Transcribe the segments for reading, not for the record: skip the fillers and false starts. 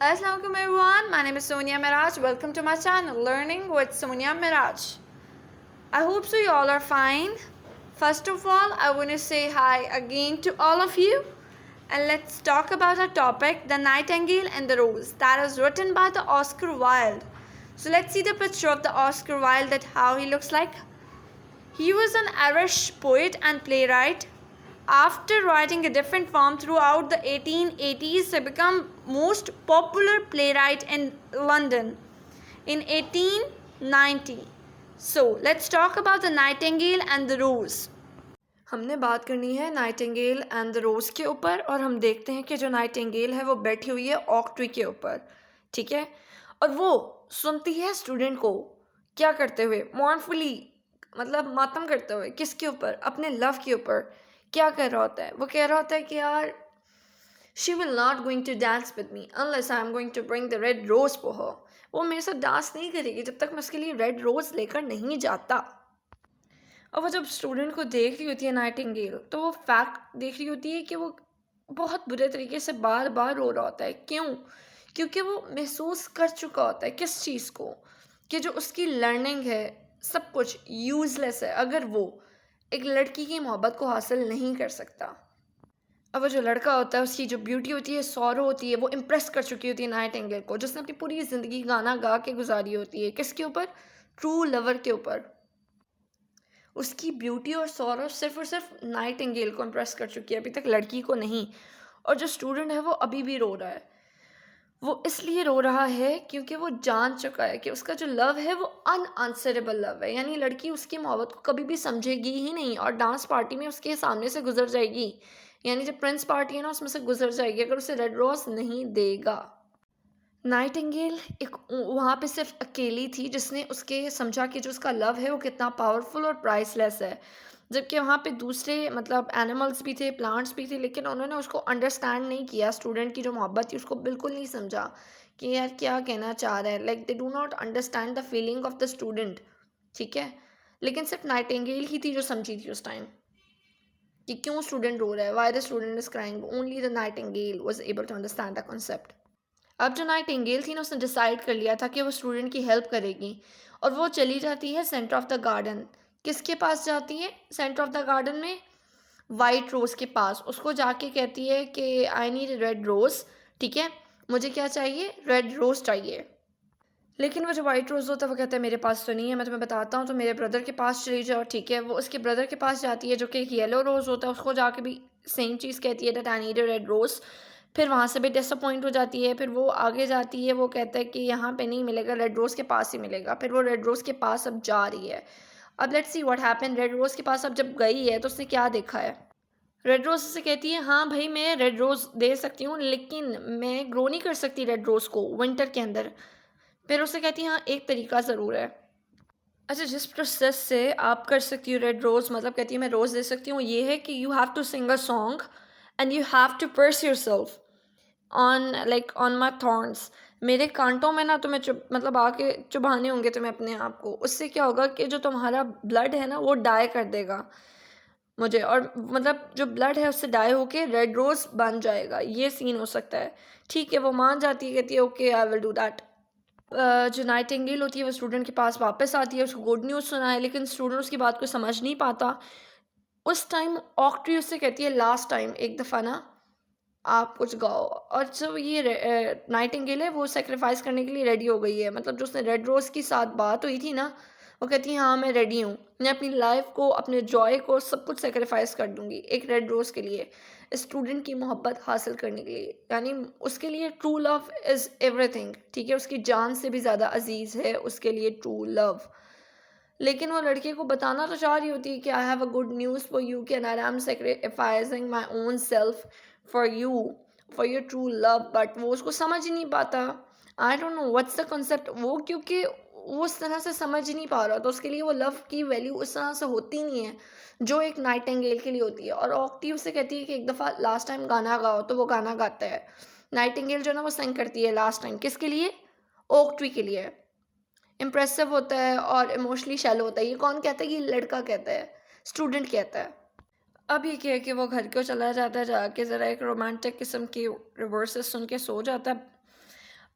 Assalamualaikum everyone, my name is Sonia Miraj. Welcome to my channel Learning with Sonia Miraj. I hope so you all are fine. First of all, I want to say hi again to all of you, and let's talk about our topic, The Nightingale and the Rose, that is written by the Oscar Wilde. So let's see the picture of the Oscar Wilde, that how he looks like. He was an Irish poet and playwright. After writing a different form throughout the 1880s, he became most popular playwright in London in 1890. So, let's talk about the Nightingale and the Rose. हमने बात करनी है Nightingale and the रोज के ऊपर, और हम देखते हैं कि जो नाइटिंगेल है वो बैठी हुई है ऑक ट्री के ऊपर, ठीक है, और वो सुनती है स्टूडेंट को क्या करते हुए, मॉर्नफुली, मतलब मातम करते हुए, किसके ऊपर, अपने लव के ऊपर क्या कर रहा होता है। वो कह रहा होता है कि यार she will not going to dance with me unless I am going to bring the red rose for her. वो मेरे साथ डांस नहीं करेगी जब तक मैं उसके लिए रेड रोज लेकर नहीं जाता। और वो जब स्टूडेंट को देख रही होती है नाइटिंगेल, तो वो फैक्ट देख रही होती है कि वो बहुत बुरे तरीके से बार बार रो रहा होता है। क्यों? क्योंकि वो महसूस कर चुका होता है किस चीज़ को, कि जो उसकी लर्निंग है सब कुछ यूज़लेस है अगर वो एक लड़की की मोहब्बत को हासिल नहीं कर सकता। अब वो जो लड़का होता है उसकी जो ब्यूटी होती है, सौरो होती है, वो इम्प्रेस कर चुकी होती है नाइटिंगेल को, जिसने अपनी पूरी ज़िंदगी गाना गा के गुजारी होती है। किसके ऊपर? ट्रू लवर के ऊपर। उसकी ब्यूटी और सौरव सिर्फ और सिर्फ नाइटिंगेल को इम्प्रेस कर चुकी है, अभी तक लड़की को नहीं। और जो स्टूडेंट है वो अभी भी रो रहा है। वो इसलिए रो रहा है क्योंकि वो जान चुका है कि उसका जो लव है वो अनआंसरेबल लव है, यानी लड़की उसकी मोहब्बत को कभी भी समझेगी ही नहीं और डांस पार्टी में उसके सामने से गुजर जाएगी, यानी जब प्रिंस पार्टी है ना उसमें से गुजर जाएगी अगर उसे रेड रोज नहीं देगा। नाइटिंगेल एक वहाँ पे सिर्फ अकेली थी जिसने उसके समझा कि जो उसका लव है वो कितना पावरफुल और प्राइसलेस है, जबकि वहाँ पे दूसरे मतलब एनिमल्स भी थे, प्लांट्स भी थे, लेकिन उन्होंने उसको अंडरस्टैंड नहीं किया। स्टूडेंट की जो मोहब्बत थी उसको बिल्कुल नहीं समझा कि यार क्या कहना चाह रहा है, like they do not understand the feeling of the student, ठीक है। लेकिन सिर्फ नाइटिंगेल ही थी जो समझी थी उस टाइम कि क्यों स्टूडेंट रो रहा है, why the student is crying. Only the nightingale was able to understand the concept. अब जो नाइटिंगेल थी ना उसने डिसाइड कर लिया था कि वो स्टूडेंट की हेल्प करेगी, और वो चली जाती है सेंटर ऑफ द गार्डन। किसके पास जाती है सेंटर ऑफ द गार्डन में? वाइट रोज़ के पास। उसको जाके कहती है कि आई नीड रेड रोज़, ठीक है, मुझे क्या चाहिए? रेड रोज़ चाहिए। लेकिन वो जो वाइट रोज़ होता है वो कहता है मेरे पास तो नहीं है, मैं तुम्हें बताता हूँ, तो मेरे ब्रदर के पास चली जाओ, ठीक है। वो उसके ब्रदर के पास जाती है जो कि एक येलो रोज़ होता है, उसको जाके भी सेम चीज़ कहती है that I need a red rose. फिर वहाँ से भी डिसअपॉइंट हो जाती है। फिर वो आगे जाती है, वो कहता है कि यहाँ पे नहीं मिलेगा, रेड रोज़ के पास ही मिलेगा। फिर वो रेड रोज़ के पास अब जा रही है। अब let's see what happen. Red rose के पास अब जब गई है तो उसने क्या देखा है? रेड रोज़ से कहती है हाँ भाई मैं रेड रोज़ दे सकती हूँ, लेकिन मैं ग्रो नहीं कर सकती रेड रोज़ को विंटर के अंदर। फिर उससे कहती है हाँ एक तरीका ज़रूर है। अच्छा, जिस प्रोसेस से आप कर सकती हो रेड रोज़, मतलब कहती है मैं रोज़ दे सकती हूँ, ये है कि you have to sing a song and you have to pierce yourself on like on my thorns. मेरे कांटों में ना तुम्हें मतलब आके चुभाने होंगे तुम्हें अपने आप को। उससे क्या होगा कि जो तुम्हारा ब्लड है ना वो डाई कर देगा मुझे, और मतलब जो ब्लड है उससे डाई होके रेड रोज़ बन जाएगा। ये सीन हो सकता है। ठीक है, वो मान जाती है, कहती है okay I will do that. जो नाइटिंगेल होती है वो स्टूडेंट के पास वापस आती है, उसको गुड न्यूज़ सुनाए, लेकिन स्टूडेंट उसकी बात को समझ नहीं पाता। उस टाइम ऑक्ट्री उससे कहती है लास्ट टाइम एक दफ़ा ना आप कुछ गाओ। और जो ये नाइटिंगेल है वो सेक्रीफाइस करने के लिए रेडी हो गई है, मतलब जो उसने रेड रोज़ के साथ बात हुई थी ना, वो कहती है हाँ मैं रेडी हूँ, मैं अपनी लाइफ को, अपने जॉय को, सब कुछ सेक्रीफाइस कर दूँगी एक रेड रोज़ के लिए, स्टूडेंट की मोहब्बत हासिल करने के लिए। यानी उसके लिए ट्रू लव इज़ एवरीथिंग, ठीक है, उसकी जान से भी ज़्यादा अजीज़ है उसके लिए ट्रू लव। लेकिन वो लड़के को बताना तो चाह रही होती है कि I have a good news for you, कि I am sacrificing my own self for you, for your true love, but वो उसको समझ ही नहीं पाता। I don't know what's the concept. वो क्योंकि वो उस तरह से समझ ही नहीं पा रहा, तो उसके लिए वो लव की वैल्यू उस तरह से होती नहीं है जो एक नाइटिंगेल के लिए होती है। और ऑक्टी उससे कहती है कि एक दफ़ा लास्ट टाइम गाना गाओ, तो वो गाना गाता है। नाइटिंगेल जो है ना वो सिंग करती है लास्ट टाइम, किसके लिए? ओक ट्री के लिए। इम्प्रेसिव होता है और इमोशनली शैलो होता है। ये कौन कहता है? ये लड़का कहता है, स्टूडेंट कहता है। अब ये क्या है कि वो घर क्यों चला जाता है, जाके ज़रा एक रोमांटिक किस्म की रिवर्सेस सुन के सो जाता है।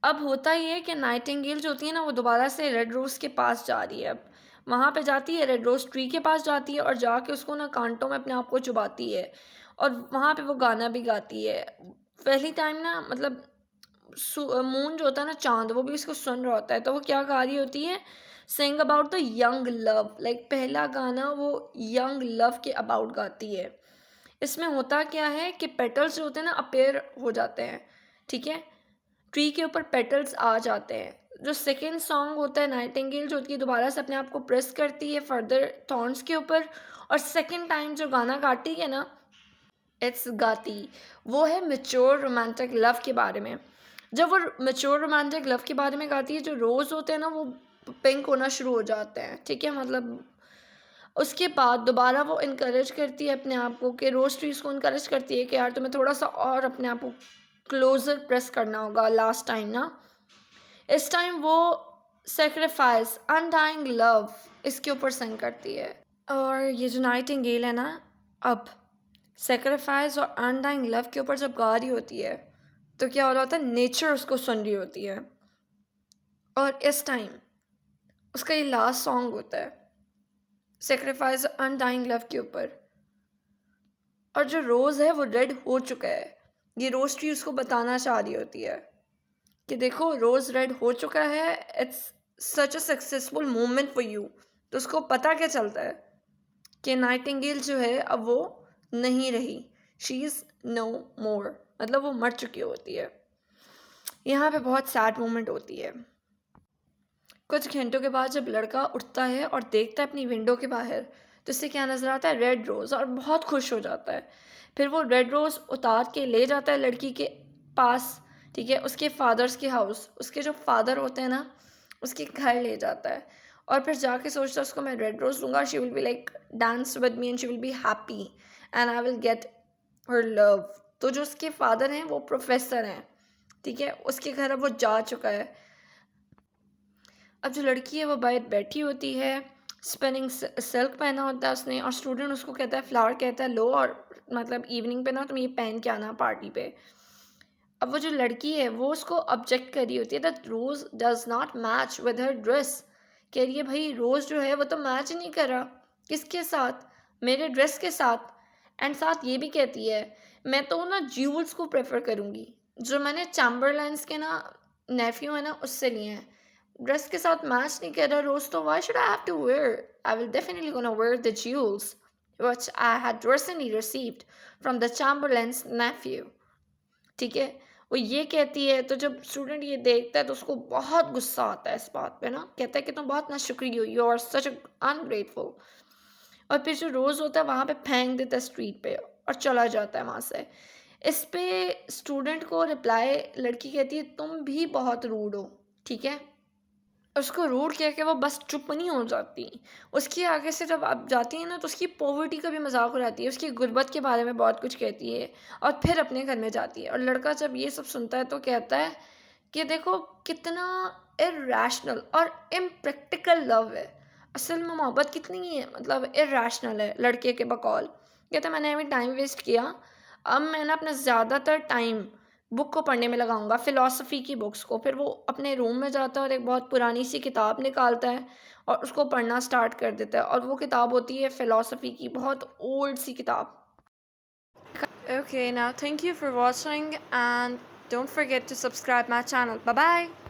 अब होता ये है कि नाइटिंगेल जो होती है ना, वो दोबारा से रेड रोज़ के पास जा रही है। अब वहाँ पे जाती है, रेड रोज़ ट्री के पास जाती है और जाके उसको ना कांटों में अपने आप को चुभाती है और वहाँ पे वो गाना भी गाती है। पहली टाइम ना मतलब मून जो होता है ना, चाँद, वो भी उसको सुन रहा होता है, तो वो क्या गा रही होती है, sing about the young love. Like पहला गाना वो यंग लव के अबाउट गाती है। इसमें होता क्या है कि पेटल्स जो होते हैं ना अपेयर हो जाते हैं, ठीक है, ट्री के ऊपर पेटल्स आ जाते हैं। जो सेकेंड सॉन्ग होता है, नाइटिंगेल जो होती है दोबारा से अपने आप को प्रेस करती है फर्दर थॉर्न्स के ऊपर, और सेकेंड टाइम जो गाना गाती है ना, इट्स गाती, वो है मेच्योर रोमांटिक लव के बारे में। जब वो मेच्योर रोमांटिक लव के बारे में गाती है, जो रोज़ होते हैं ना वो पिंक होना शुरू हो जाते हैं, ठीक है, मतलब उसके बाद दोबारा वो इनकरेज करती है अपने आप को, कि रोज़ ट्रीज को इनकरेज करती है कि यार तुम्हें थोड़ा सा और अपने आप को क्लोज़र प्रेस करना होगा लास्ट टाइम ना। इस टाइम वो सेक्रीफाइस अनडाइंग लव इसके ऊपर सेंड करती है। और ये जो नाइटिंगेल है ना, अब सेक्रीफाइस और अनडाइंग लव के ऊपर जब गा रही होती है तो क्या हो रहा होता है, नेचर उसको सुन रही होती है। और इस टाइम उसका ये लास्ट सॉन्ग होता है सेक्रीफाइस अनडाइंग लव के ऊपर, और जो रोज़ है वो रेड हो चुका है। ये रोज़ ट्री उसको बताना चाह रही होती है कि देखो रोज़ रेड हो चुका है, it's such a successful moment for you. तो उसको पता क्या चलता है कि नाइटिंगेल जो है अब वो नहीं रही, शी इज़ नो मोर, मतलब वो मर चुकी होती है। यहाँ पे बहुत सैड मोमेंट होती है। कुछ घंटों के बाद जब लड़का उठता है और देखता है अपनी विंडो के बाहर, तो उससे क्या नज़र आता है, रेड रोज़, और बहुत खुश हो जाता है। फिर वो रेड रोज़ उतार के ले जाता है लड़की के पास, ठीक है, उसके फादर्स के हाउस, उसके जो फादर होते हैं ना उसके घर ले जाता है। और फिर जाके सोचता है उसको मैं रेड रोज़ दूंगा, she will be like dance with me and she will be happy and I will get her love. तो जो उसके फादर हैं वो प्रोफेसर हैं, ठीक है, उसके घर अब वो जा चुका है। अब जो लड़की है वो बाहर बैठी होती है, स्पिनिंग सिल्क पहना होता है उसने, और स्टूडेंट उसको कहता है, फ्लावर कहता है लो, और मतलब इवनिंग पे ना तुम ये पहन के आना पार्टी पे। अब वो जो लड़की है वो उसको ऑब्जेक्ट कर रही होती है that rose does not match with her dress. कह रही है भाई रोज़ जो है वो तो मैच नहीं कर रहा, किसके साथ, मेरे ड्रेस के साथ। एंड साथ ये भी कहती है मैं तो ना ज्यूल्स को प्रेफर करूँगी, जो मैंने चैम्बरलैंड्स के ना नेफ्यू है ना उससे लिए हैं। ड्रेस के साथ मैच नहीं कर रहा रोज़, तो why should I have to wear, I will definitely gonna wear the jewels which I had recently received from the Chamberlands nephew, ठीक है। वो ये कहती है, तो जब स्टूडेंट ये देखता है तो उसको बहुत गुस्सा आता है इस बात पे ना, कहता है कि तुम बहुत ना शुक्रिया, यू आर सच अनग्रेटफुल। और फिर जो रोज़ होता है वहाँ पे फेंक देता है स्ट्रीट पे और चला जाता है वहाँ से। इस पे स्टूडेंट को रिप्लाई लड़की कहती है तुम भी बहुत रूड हो, ठीक है। उसको रूड कह के वो बस चुप नहीं हो जाती, उसके आगे से जब आप जाती है ना तो उसकी पॉवर्टी का भी मजाक उड़ाती है, उसकी गुर्बत के बारे में बहुत कुछ कहती है, और फिर अपने घर में जाती है। और लड़का जब ये सब सुनता है तो कहता है कि देखो कितना इरैशनल और इम्प्रैक्टिकल लव है, असल में मोहब्बत कितनी है मतलब इरैशनल है लड़के के बकौल। कहता है मैंने अभी टाइम वेस्ट किया, अब मैं ना अपना ज़्यादातर टाइम बुक को पढ़ने में लगाऊंगा, फ़िलॉसफ़ी की बुक्स को। फिर वो अपने रूम में जाता है और एक बहुत पुरानी सी किताब निकालता है और उसको पढ़ना स्टार्ट कर देता है, और वो किताब होती है फ़िलॉसफ़ी की, बहुत ओल्ड सी किताब। Okay, now thank you for watching and don't forget to subscribe my channel. Bye bye.